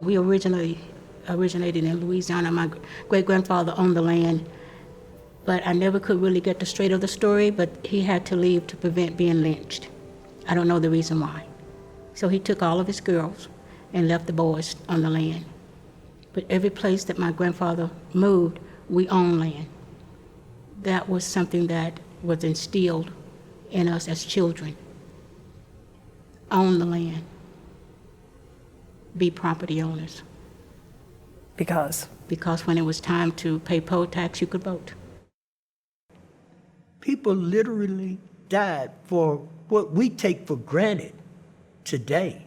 We originated in Louisiana. My great-grandfather owned the land, but I never could really get the straight of the story, but he had to leave to prevent being lynched. I don't know the reason why. So he took all of his girls and left the boys on the land. But every place that my grandfather moved, we owned land. That was something that was instilled in us as children. Own the land. Be property owners. Because? Because when it was time to pay poll tax, you could vote. People literally died for what we take for granted today.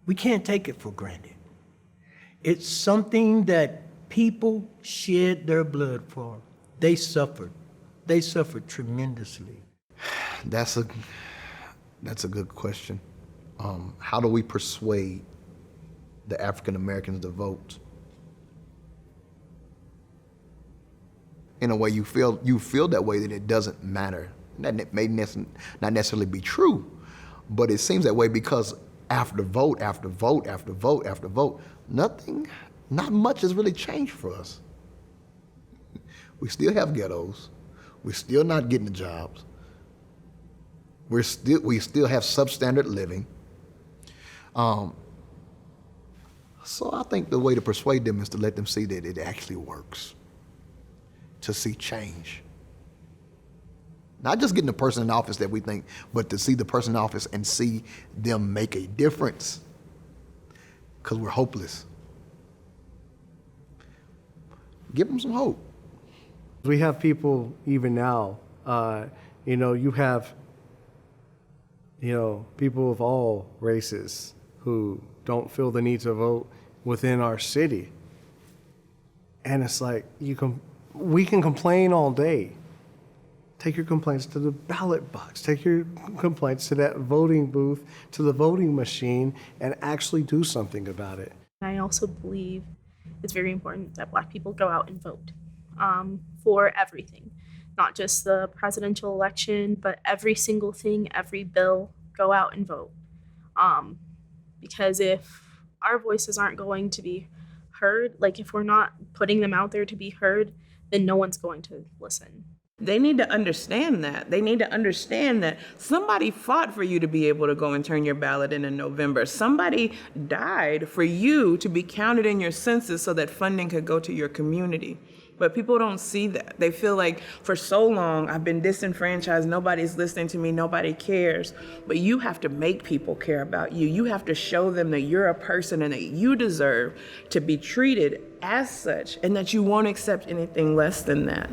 We can't take it for granted. It's something that people shed their blood for. They suffered. They suffered tremendously. That's a good question. How do we persuade the African Americans to vote? In a way, you feel that way, that it doesn't matter. That may not necessarily be true, but it seems that way because after vote, after vote, after vote, after vote, not much has really changed for us. We still have ghettos. We're still not getting the jobs. We still have substandard living. So I think the way to persuade them is to let them see that it actually works, to see change. Not just getting the person in office that we think, but to see the person in office and see them make a difference, because we're hopeless. Give them some hope. We have people even now, you have, people of all races who don't feel the need to vote within our city. And it's like, we can complain all day. Take your complaints to the ballot box. Take your complaints to that voting booth, to the voting machine, and actually do something about it. I also believe it's very important that Black people go out and vote for everything, not just the presidential election, but every single thing, every bill, go out and vote. Because if our voices aren't going to be heard, like if we're not putting them out there to be heard, then no one's going to listen. They need to understand that. They need to understand that somebody fought for you to be able to go and turn your ballot in November. Somebody died for you to be counted in your census so that funding could go to your community. But people don't see that. They feel like for so long I've been disenfranchised, nobody's listening to me, nobody cares. But you have to make people care about you. You have to show them that you're a person and that you deserve to be treated as such and that you won't accept anything less than that.